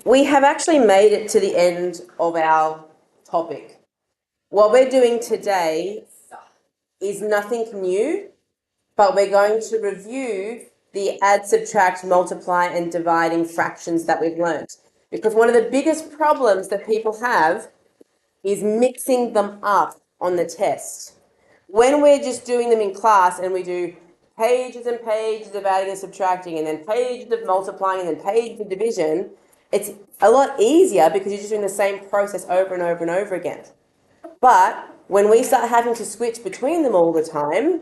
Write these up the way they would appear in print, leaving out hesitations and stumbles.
we have actually made it to the end of our topic. What we're doing today is nothing new, but we're going to review the add, subtract, multiply, and dividing fractions that we've learnt. Because one of the biggest problems that people have is mixing them up on the test. When we're just doing them in class and we do pages and pages of adding and subtracting and then pages of multiplying and then pages of division, it's a lot easier because you're just doing the same process over and over and over again. But when we start having to switch between them all the time,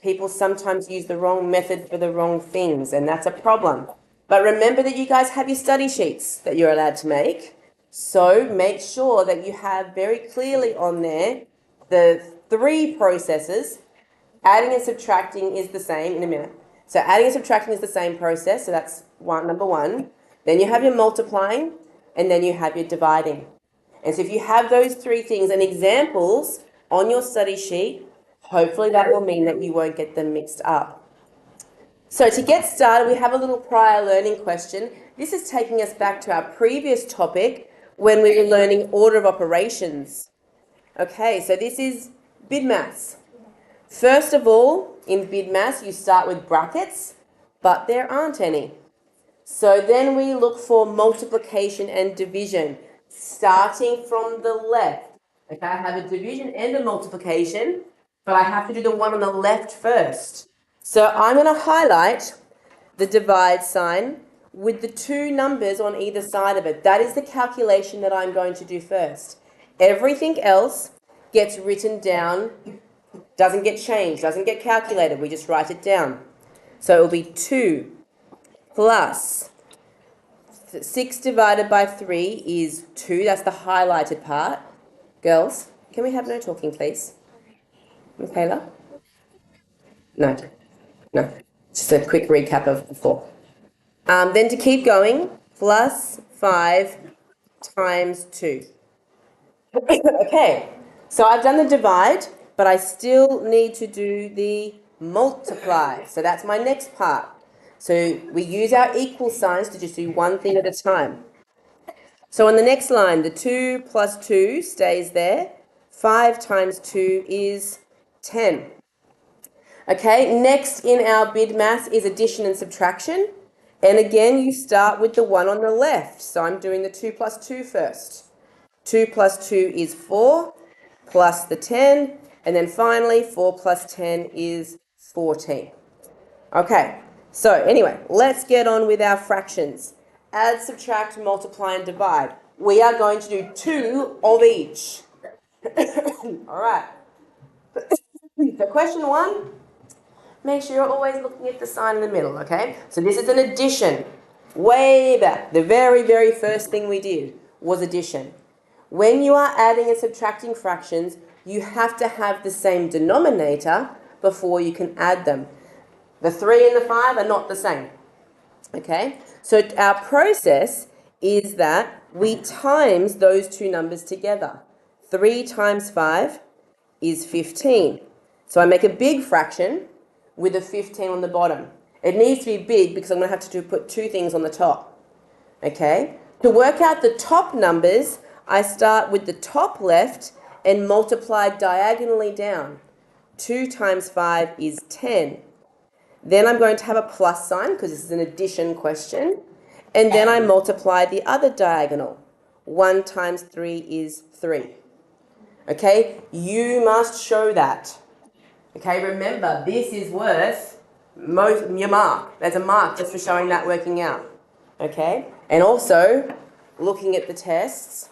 people sometimes use the wrong method for the wrong things, and that's a problem. But remember that you guys have your study sheets that you're allowed to make. So make sure that you have very clearly on there the three processes. Adding and subtracting is the same in a minute. So adding and subtracting is the same process. So that's number one. Then you have your multiplying, and then you have your dividing. And so if you have those three things and examples on your study sheet, hopefully that will mean that you won't get them mixed up. So to get started, we have a little prior learning question. This is taking us back to our previous topic when we were learning order of operations. Okay, so this is BIDMaths. First of all, in BIDMaths, you start with brackets, but there aren't any. So then we look for multiplication and division, starting from the left. Okay, I have a division and a multiplication, but I have to do the one on the left first. So I'm going to highlight the divide sign with the two numbers on either side of it. That is the calculation that I'm going to do first. Everything else gets written down, doesn't get changed, doesn't get calculated. We just write it down. So it will be 2 plus 6 divided by 3 is 2. That's the highlighted part. Girls, can we have no talking, please? Michaela? No. Just a quick recap of before. Then to keep going, plus 5 times 2. Okay, so I've done the divide, but I still need to do the multiply. So that's my next part. So we use our equal signs to just do one thing at a time. So on the next line, the 2 plus 2 stays there. 5 times 2 is 10. Okay, next in our BIDMaths is addition and subtraction. And again, you start with the one on the left. So I'm doing the 2 plus 2 first. 2 plus 2 is 4, plus the 10, and then finally 4 plus 10 is 14. Okay, so anyway, let's get on with our fractions. Add, subtract, multiply, and divide. We are going to do 2 of each. All right. So question 1, make sure you're always looking at the sign in the middle, okay? So this is an addition. Way back, the very, very first thing we did was addition. When you are adding and subtracting fractions, you have to have the same denominator before you can add them. The 3 and the 5 are not the same. Okay? So our process is that we times those two numbers together. 3 times 5 is 15. So I make a big fraction with a 15 on the bottom. It needs to be big because I'm going to have to put two things on the top. Okay? To work out the top numbers, I start with the top left and multiply diagonally down. 2 times 5 is 10. Then I'm going to have a plus sign because this is an addition question. And then I multiply the other diagonal. 1 times 3 is 3. Okay, you must show that. Okay, remember, this is worth your mark. There's a mark just for showing that working out. Okay, and also looking at the tests,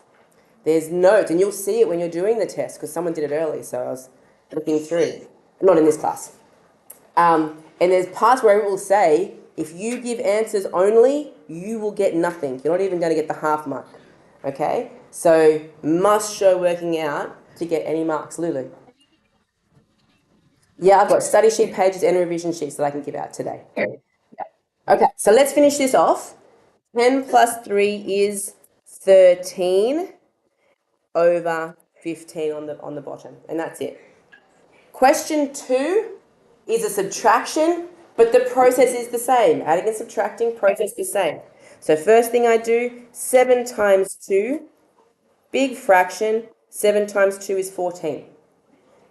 there's notes, and you'll see it when you're doing the test because someone did it early, so I was looking through. Not in this class. And there's parts where it will say, if you give answers only, you will get nothing. You're not even going to get the half mark. Okay? So, must show working out to get any marks. Lulu? Yeah, I've got study sheet pages and revision sheets that I can give out today. Yeah. Okay, so let's finish this off. 10 plus 3 is 13 over 15 on the bottom, and that's it. Question 2 is a subtraction, but the process is the same. Adding and subtracting, process the same. So first thing I do, 7 times 2, big fraction, 7 times 2 is 14.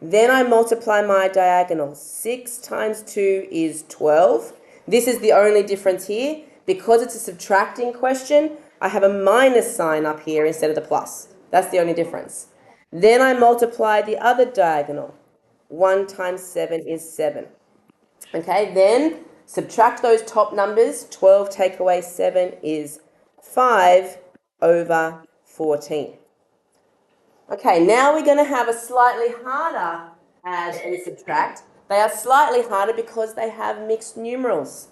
Then I multiply my diagonals. 6 times 2 is 12. This is the only difference here. Because it's a subtracting question, I have a minus sign up here instead of the plus. That's the only difference. Then I multiply the other diagonal. 1 times 7 is 7. Okay, then subtract those top numbers. 12 take away 7 is 5 over 14. Okay, now we're going to have a slightly harder add and subtract. They are slightly harder because they have mixed numerals.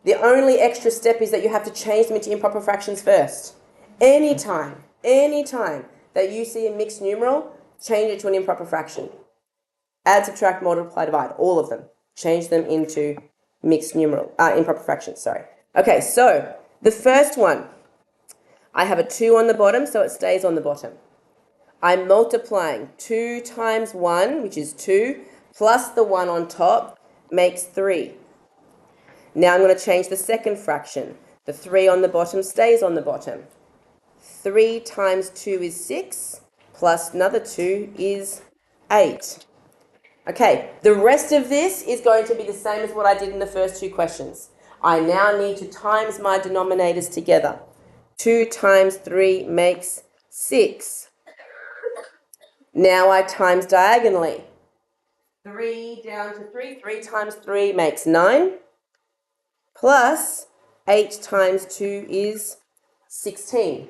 The only extra step is that you have to change them into improper fractions first. Anytime that you see a mixed numeral, change it to an improper fraction. Add, subtract, multiply, divide, all of them. Change them into improper fractions, sorry. Okay, so the first one, I have a 2 on the bottom, so it stays on the bottom. I'm multiplying 2 times 1, which is 2, plus the 1 on top makes 3. Now I'm going to change the second fraction. The 3 on the bottom stays on the bottom. 3 times 2 is 6, plus another 2 is 8. Okay, the rest of this is going to be the same as what I did in the first two questions. I now need to times my denominators together. 2 times 3 makes 6. Now I times diagonally. 3 down to 3. 3 times 3 makes 9. Plus 8 times 2 is 16.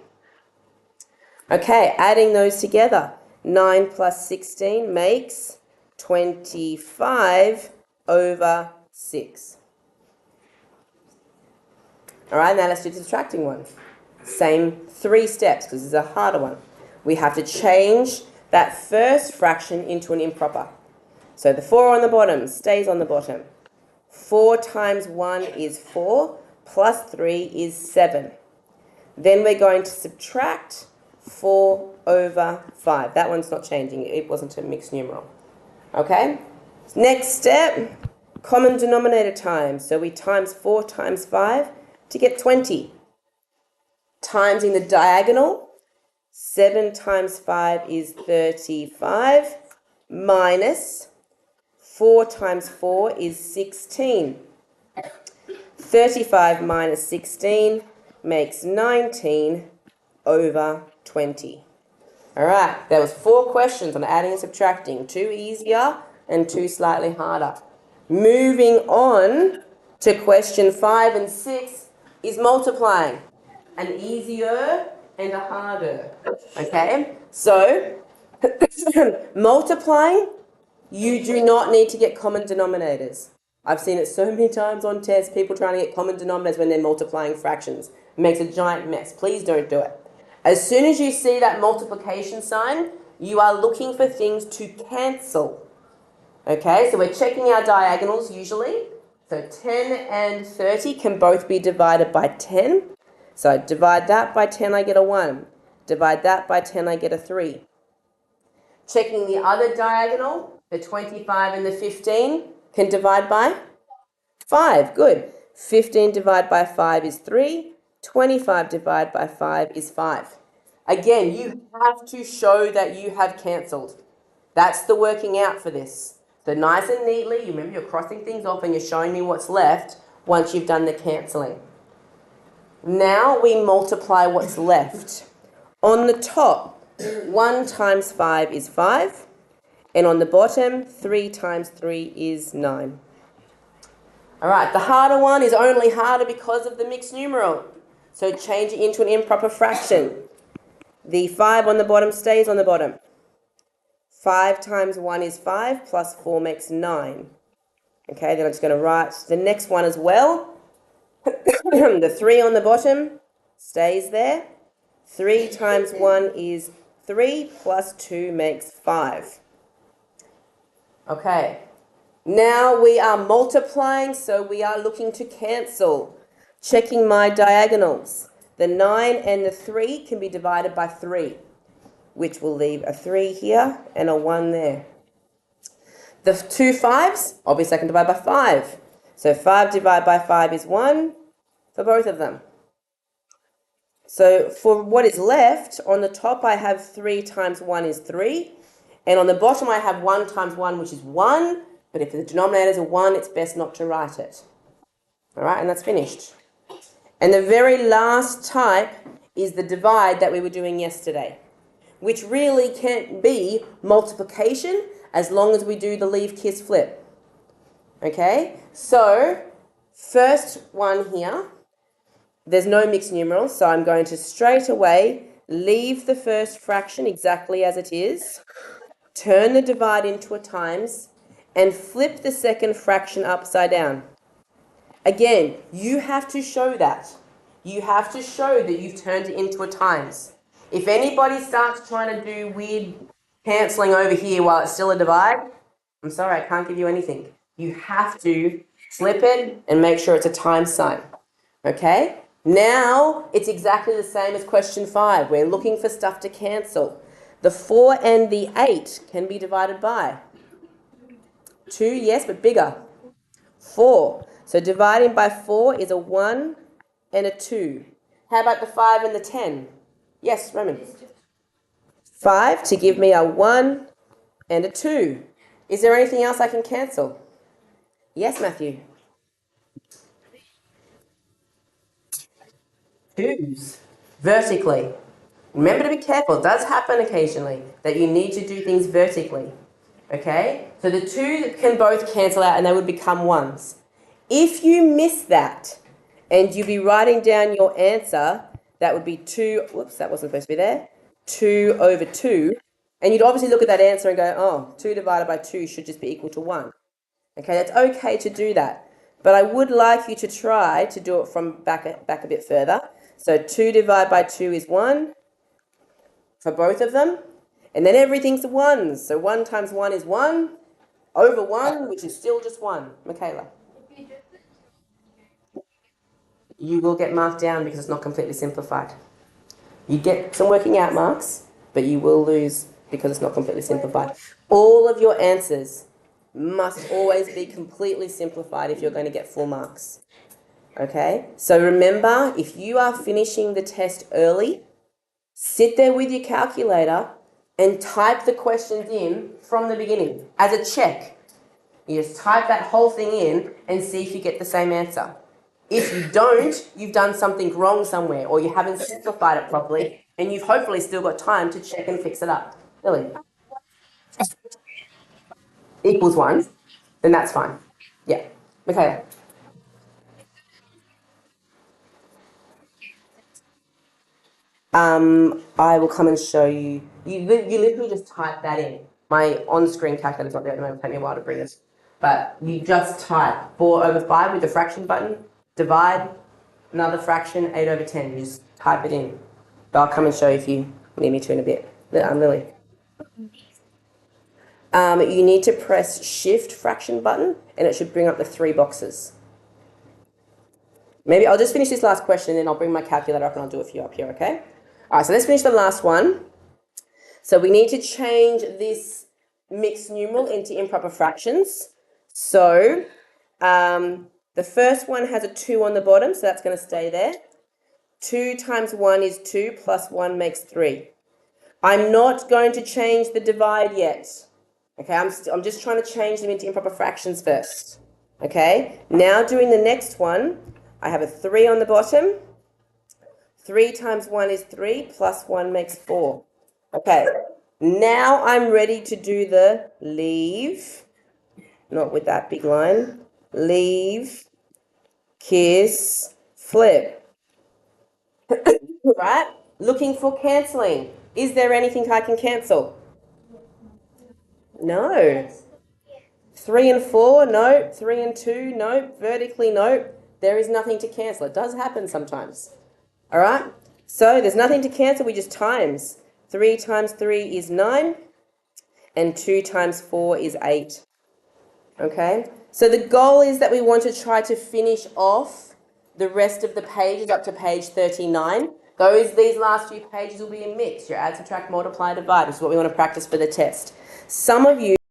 Okay, adding those together. 9 plus 16 makes 25 over 6. All right, now let's do the subtracting one. Same 3 steps because this is a harder one. We have to change that first fraction into an improper. So the 4 on the bottom stays on the bottom. 4 times 1 is 4, plus 3 is 7. Then we're going to subtract 4 over 5. That one's not changing. It wasn't a mixed numeral. Okay? Next step, common denominator times. So we times 4 times 5 to get 20. Times in the diagonal. 7 times 5 is 35, minus 4 times 4 is 16. 35 minus 16 makes 19 over 20. All right, there was 4 questions on adding and subtracting. 2 easier and 2 slightly harder. Moving on to question 5 and 6 is multiplying. An easier and a harder. Okay, so multiplying, you do not need to get common denominators. I've seen it so many times on tests, people trying to get common denominators when they're multiplying fractions. It makes a giant mess. Please don't do it. As soon as you see that multiplication sign, you are looking for things to cancel. Okay, so we're checking our diagonals usually. So 10 and 30 can both be divided by 10. So I divide that by 10, I get a 1. Divide that by 10, I get a 3. Checking the other diagonal, the 25 and the 15 can divide by 5. Good. 15 divided by 5 is 3. 25 divided by 5 is 5. Again, you have to show that you have cancelled. That's the working out for this. So nice and neatly, you remember you're crossing things off and you're showing me what's left once you've done the cancelling. Now we multiply what's left. On the top, 1 times 5 is 5. And on the bottom, 3 times 3 is 9. All right, the harder one is only harder because of the mixed numeral. So change it into an improper fraction. The 5 on the bottom stays on the bottom. 5 times 1 is 5, plus 4 makes 9. Okay, then I'm just going to write the next one as well. The 3 on the bottom stays there. 3 times 1 is 3, plus 2 makes 5. Okay, now we are multiplying, so we are looking to cancel. Checking my diagonals. The 9 and the 3 can be divided by 3, which will leave a 3 here and a 1 there. The 2 5s, obviously I can divide by 5. So 5 divided by 5 is 1 for both of them. So for what is left, on the top I have 3 times 1 is 3. And on the bottom I have 1 times 1, which is 1. But if the denominator is a 1, it's best not to write it. All right, and that's finished. And the very last type is the divide that we were doing yesterday, which really can't be multiplication as long as we do the leave, kiss, flip. Okay, so first one here, there's no mixed numerals, so I'm going to straight away leave the first fraction exactly as it is, turn the divide into a times, and flip the second fraction upside down. Again, you have to show that. You have to show that you've turned it into a times. If anybody starts trying to do weird cancelling over here while it's still a divide, I'm sorry, I can't give you anything. You have to flip it and make sure it's a times sign. Okay? Now it's exactly the same as question 5. We're looking for stuff to cancel. The 4 and the 8 can be divided by 2, yes, but bigger. 4. So dividing by 4 is a 1 and a 2. How about the 5 and the 10? Yes, Roman. 5 to give me a 1 and a 2. Is there anything else I can cancel? Yes, Matthew. 2's vertically. Remember to be careful. It does happen occasionally that you need to do things vertically. Okay? So the 2 can both cancel out and they would become 1's. If you miss that and you be writing down your answer, that would be 2, whoops, that wasn't supposed to be there, 2 over 2. And you'd obviously look at that answer and go, oh, 2 divided by 2 should just be equal to 1. Okay, that's okay to do that. But I would like you to try to do it from back a bit further. So 2 divided by 2 is 1 for both of them. And then everything's 1s. So 1 times 1 is 1 over 1, which is still just 1. Michaela. You will get marked down because it's not completely simplified. You get some working out marks, but you will lose because it's not completely simplified. All of your answers must always be completely simplified if you're going to get full marks. Okay? So remember, if you are finishing the test early, sit there with your calculator and type the questions in from the beginning as a check. You just type that whole thing in and see if you get the same answer. If you don't, you've done something wrong somewhere or you haven't simplified it properly and you've hopefully still got time to check and fix it up. Lily? Equals 1, then that's fine. Yeah. Okay. I will come and show you. You literally just type that in. My on-screen calculator's not there at the moment. It'll take me a while to bring it. But you just type 4 over 5 with the fraction button, divide, another fraction, 8 over 10. You just type it in. But I'll come and show you if you need me to in a bit. Lily. You need to press Shift fraction button and it should bring up the 3 boxes. Maybe I'll just finish this last question and then I'll bring my calculator up and I'll do a few up here, okay? All right, so let's finish the last one. So we need to change this mixed numeral into improper fractions. So the first one has a 2 on the bottom, so that's going to stay there. 2 times 1 is 2 plus 1 makes 3. I'm not going to change the divide yet. Okay, I'm just trying to change them into improper fractions first. Okay, now doing the next one, I have a 3 on the bottom. 3 times 1 is 3 plus 1 makes 4. Okay, now I'm ready to do the leave, not with that big line, leave, kiss, flip. Right, looking for cancelling. Is there anything I can cancel? No. 3 and 4, no. 3 and 2, no. Vertically, no. There is nothing to cancel. It does happen sometimes. All right? So there's nothing to cancel. We just times. 3 times 3 is 9. And 2 times 4 is 8. Okay? So the goal is that we want to try to finish off the rest of the pages up to page 39. These last few pages will be a mix. Your add, subtract, multiply, divide, which is what we want to practice for the test. Some of you